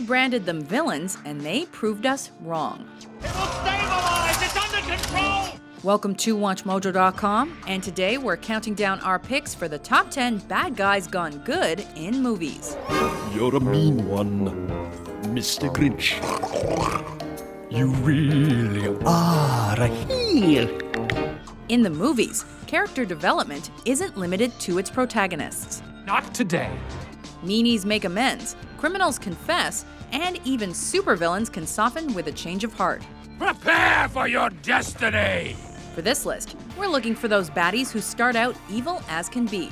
branded them villains, and they proved us wrong. It will stabilize! It's under control! Welcome to WatchMojo.com, and today we're counting down our picks for the top 10 bad guys gone good in movies. You're a mean one, Mr. Grinch. You really are a heel. In the movies, character development isn't limited to its protagonists. Not today. Meanies make amends, criminals confess, and even supervillains can soften with a change of heart. Prepare for your destiny! For this list, we're looking for those baddies who start out evil as can be.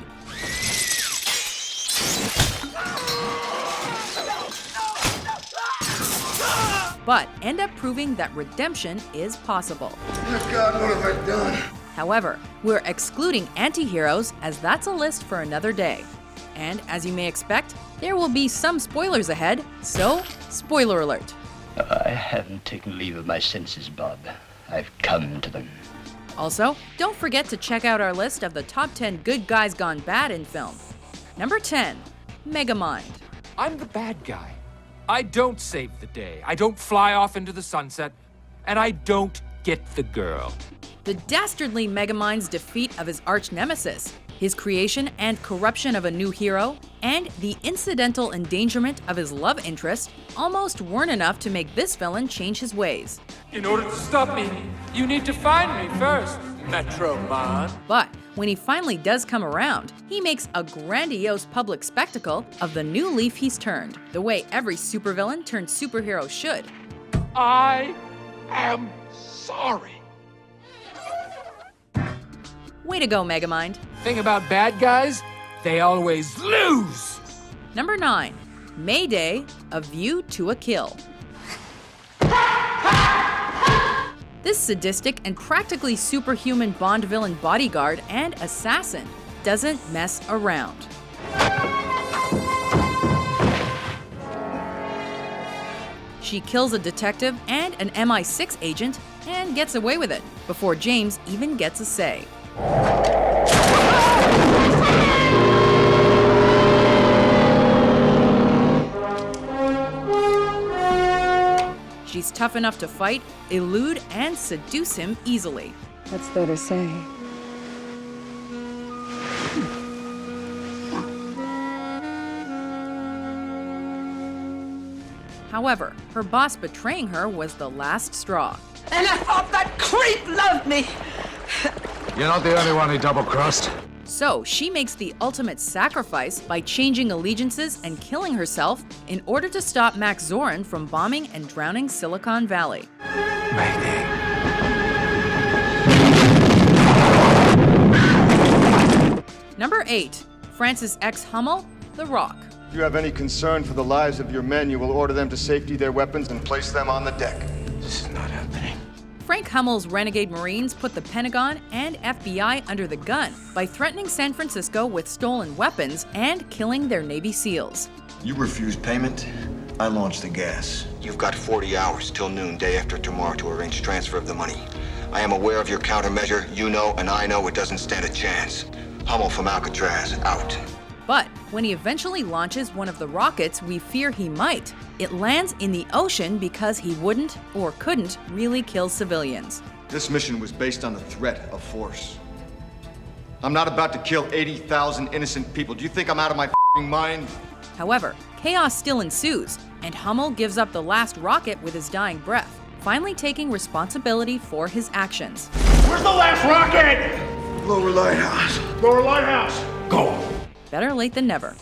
But end up proving that redemption is possible. Oh God, what have I done? However, we're excluding anti-heroes as that's a list for another day. And as you may expect, there will be some spoilers ahead, so spoiler alert. I haven't taken leave of my senses, Bob. I've come to them. Also, don't forget to check out our list of the top 10 good guys gone bad in film. Number 10, Megamind. I'm the bad guy. I don't save the day. I don't fly off into the sunset. And I don't get the girl. The dastardly Megamind's defeat of his arch-nemesis, his creation and corruption of a new hero, and the incidental endangerment of his love interest almost weren't enough to make this villain change his ways. In order to stop me, you need to find me first, Metro Man. But when he finally does come around, he makes a grandiose public spectacle of the new leaf he's turned, the way every supervillain turned superhero should. I am sorry. Way to go, Megamind. Thing about bad guys, they always lose. Number 9, Mayday, A View to a Kill. This sadistic and practically superhuman Bond villain bodyguard and assassin doesn't mess around. She kills a detective and an MI6 agent and gets away with it before James even gets a say. She's tough enough to fight, elude, and seduce him easily. What's there to say? However, her boss betraying her was the last straw. And I thought that creep loved me. You're not the only one he double-crossed. So she makes the ultimate sacrifice by changing allegiances and killing herself in order to stop Max Zorin from bombing and drowning Silicon Valley. Mayday. Number 8, Francis X. Hummel, The Rock. If you have any concern for the lives of your men, you will order them to safety their weapons and place them on the deck. This is not happening. Frank Hummel's renegade Marines put the Pentagon and FBI under the gun by threatening San Francisco with stolen weapons and killing their Navy SEALs. You refuse payment, I launch the gas. You've got 40 hours till noon, day after tomorrow, to arrange transfer of the money. I am aware of your countermeasure. You know and I know it doesn't stand a chance. Hummel from Alcatraz, out. But when he eventually launches one of the rockets we fear he might, it lands in the ocean because he wouldn't or couldn't really kill civilians. This mission was based on the threat of force. I'm not about to kill 80,000 innocent people. Do you think I'm out of my f***ing mind? However, chaos still ensues, and Hummel gives up the last rocket with his dying breath, finally taking responsibility for his actions. Where's the last rocket? Lower lighthouse. Lower lighthouse. Go. Better late than never.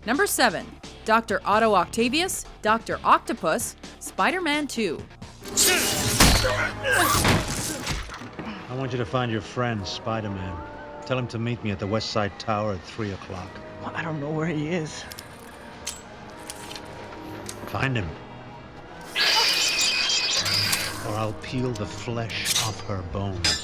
Number 7, Dr. Otto Octavius, Dr. Octopus, Spider-Man 2. I want you to find your friend, Spider-Man. Tell him to meet me at the West Side Tower at 3 o'clock. Well, I don't know where he is. Find him. Or I'll peel the flesh off her bones.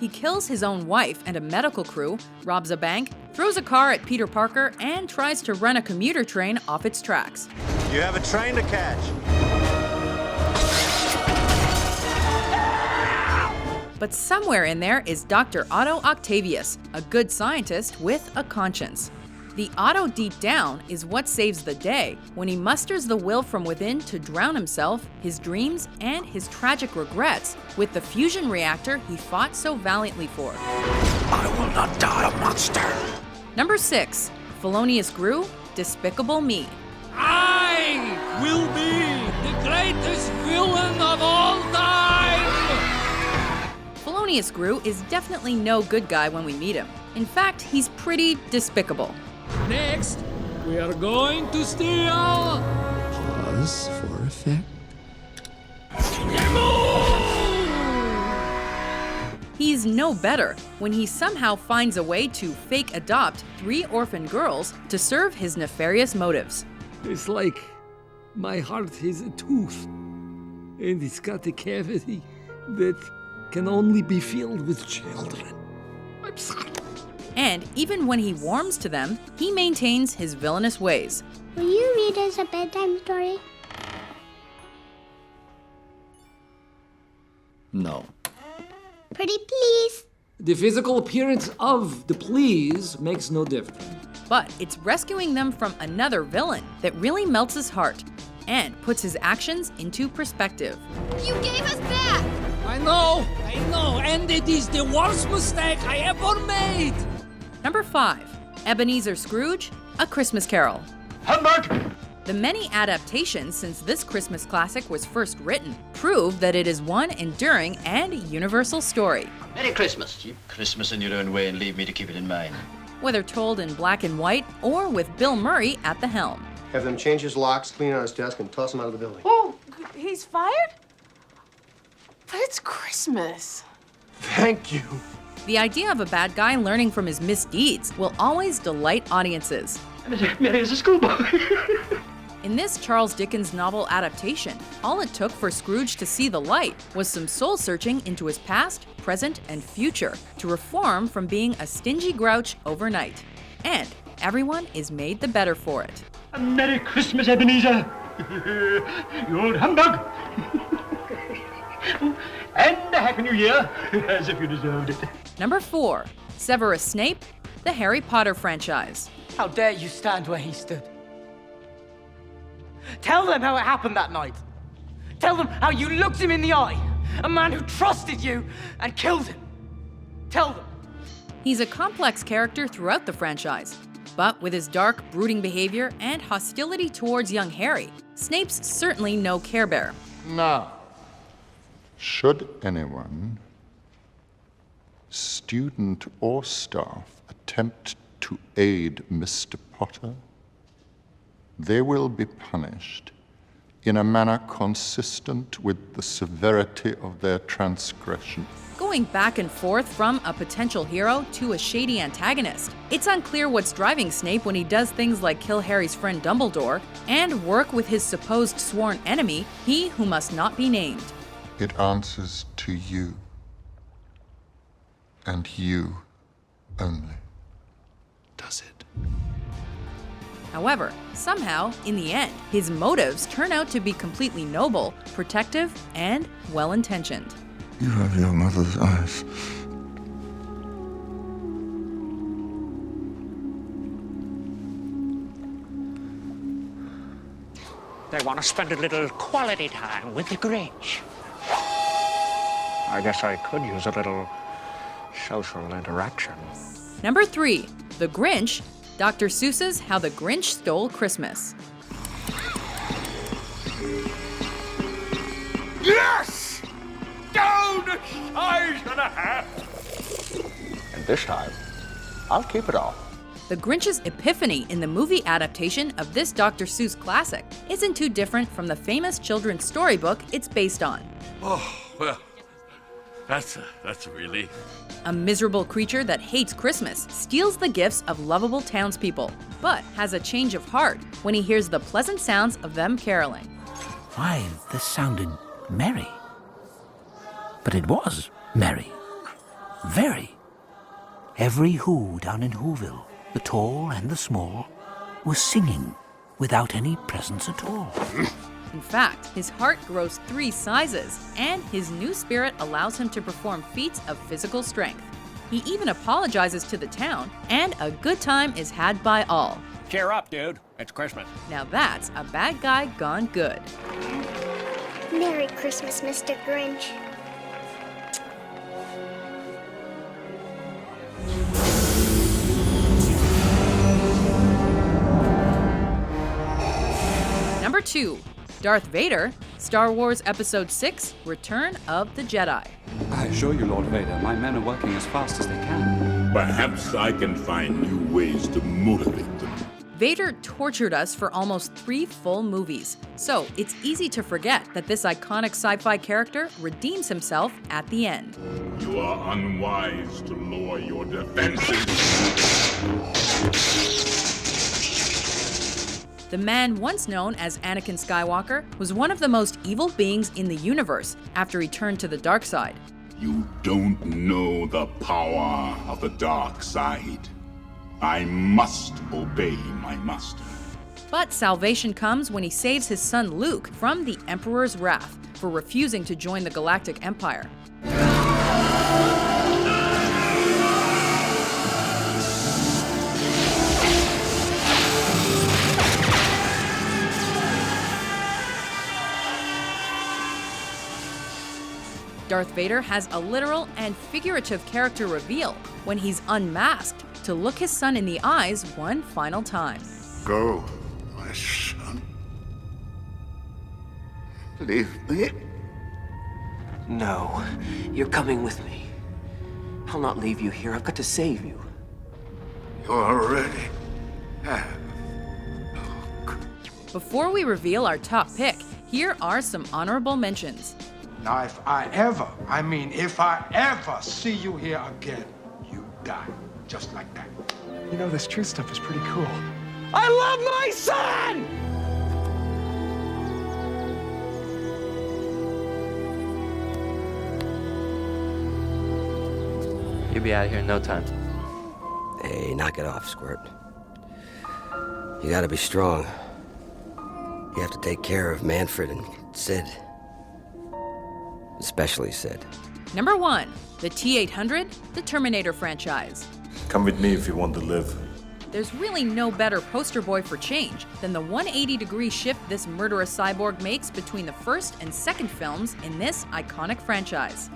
He kills his own wife and a medical crew, robs a bank, throws a car at Peter Parker, and tries to run a commuter train off its tracks. You have a train to catch. But somewhere in there is Dr. Otto Octavius, a good scientist with a conscience. The auto deep down is what saves the day when he musters the will from within to drown himself, his dreams, and his tragic regrets with the fusion reactor he fought so valiantly for. I will not die a monster. Number 6. Felonious Gru, Despicable Me. I will be the greatest villain of all time! Felonious Gru is definitely no good guy when we meet him. In fact, he's pretty despicable. Next, we are going to steal... Pause for effect. He's no better when he somehow finds a way to fake adopt 3 orphan girls to serve his nefarious motives. It's like my heart is a tooth, and it's got a cavity that can only be filled with children. I'm sorry. And even when he warms to them, he maintains his villainous ways. Will you read us a bedtime story? No. Pretty please. The physical appearance of the please makes no difference. But it's rescuing them from another villain that really melts his heart and puts his actions into perspective. You gave us that! I know, and it is the worst mistake I ever made! Number 5. Ebenezer Scrooge, A Christmas Carol. Humbug! The many adaptations since this Christmas classic was first written prove that it is one enduring and universal story. Merry Christmas. Keep Christmas in your own way and leave me to keep it in mine. Whether told in black and white or with Bill Murray at the helm. Have them change his locks, clean out his desk, and toss him out of the building. Oh, he's fired? But it's Christmas. Thank you. The idea of a bad guy learning from his misdeeds will always delight audiences. Merry as a schoolboy. In this Charles Dickens novel adaptation, all it took for Scrooge to see the light was some soul-searching into his past, present, and future to reform from being a stingy grouch overnight. And everyone is made the better for it. A Merry Christmas, Ebenezer. You old humbug. And a Happy New Year, as if you deserved it. Number 4. Severus Snape, the Harry Potter franchise. How dare you stand where he stood? Tell them how it happened that night. Tell them how you looked him in the eye. A man who trusted you and killed him. Tell them. He's a complex character throughout the franchise. But with his dark, brooding behavior and hostility towards young Harry, Snape's certainly no Care Bear. Now, should anyone, student or staff, attempt to aid Mr. Potter, they will be punished in a manner consistent with the severity of their transgression. Going back and forth from a potential hero to a shady antagonist, it's unclear what's driving Snape when he does things like kill Harry's friend Dumbledore and work with his supposed sworn enemy, he who must not be named. It answers to you, and you only. Does it? However, somehow, in the end, his motives turn out to be completely noble, protective, and well-intentioned. You have your mother's eyes. They want to spend a little quality time with the Grinch. I guess I could use a little social interaction. Number 3. The Grinch, Dr. Seuss's How the Grinch Stole Christmas. Yes! Down a size and a half! And this time, I'll keep it all. The Grinch's epiphany in the movie adaptation of this Dr. Seuss classic isn't too different from the famous children's storybook it's based on. Oh, well, that's a relief. A miserable creature that hates Christmas steals the gifts of lovable townspeople, but has a change of heart when he hears the pleasant sounds of them caroling. Why, this sounded merry. But it was merry. Very. Every Who down in Whoville, the tall and the small, was singing without any presents at all. In fact, his heart grows 3 sizes, and his new spirit allows him to perform feats of physical strength. He even apologizes to the town, and a good time is had by all. Cheer up, dude. It's Christmas. Now that's a bad guy gone good. Merry Christmas, Mr. Grinch. Number 2, Darth Vader, Star Wars Episode 6, Return of the Jedi. I assure you, Lord Vader, my men are working as fast as they can. Perhaps I can find new ways to motivate them. Vader tortured us for almost 3 full movies, so it's easy to forget that this iconic sci-fi character redeems himself at the end. You are unwise to lower your defenses. The man once known as Anakin Skywalker was one of the most evil beings in the universe after he turned to the dark side. You don't know the power of the dark side. I must obey my master. But salvation comes when he saves his son Luke from the Emperor's wrath for refusing to join the Galactic Empire. Darth Vader has a literal and figurative character reveal when he's unmasked to look his son in the eyes one final time. Go, my son. Leave me. No, you're coming with me. I'll not leave you here. I've got to save you. You already have. Before we reveal our top pick, here are some honorable mentions. Now, if I ever see you here again, you die. Just like that. You know, this truth stuff is pretty cool. I love my son! You'll be out of here in no time. Hey, knock it off, Squirt. You gotta be strong. You have to take care of Manfred and Sid. Especially Sid. Number 1, the T-800, the Terminator franchise. Come with me if you want to live. There's really no better poster boy for change than the 180-degree shift this murderous cyborg makes between the first and second films in this iconic franchise.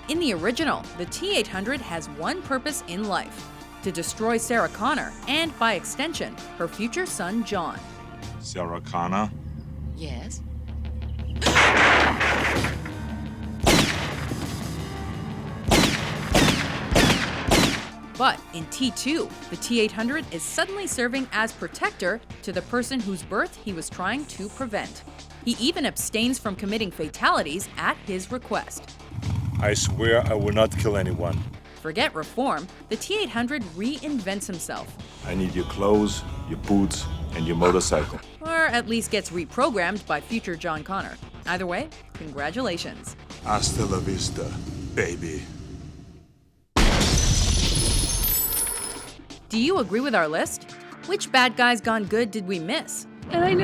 In the original, the T-800 has one purpose in life: to destroy Sarah Connor and, by extension, her future son, John. Sarah Connor? Yes? But in T2, the T-800 is suddenly serving as protector to the person whose birth he was trying to prevent. He even abstains from committing fatalities at his request. I swear I will not kill anyone. Forget reform, the T-800 reinvents himself. I need your clothes, your boots, and your motorcycle. Or at least gets reprogrammed by future John Connor. Either way, congratulations. Hasta la vista, baby. Do you agree with our list? Which bad guys gone good did we miss? And I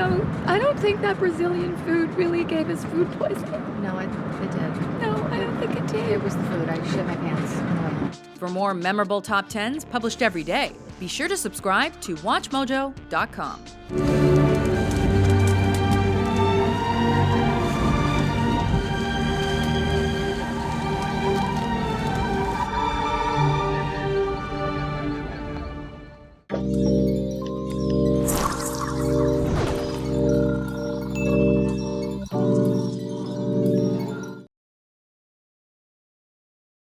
don't think that Brazilian food really gave us food poisoning. No, it did. No, I don't think it did. It was the food. I shit my pants. For more memorable top 10s published every day, be sure to subscribe to WatchMojo.com.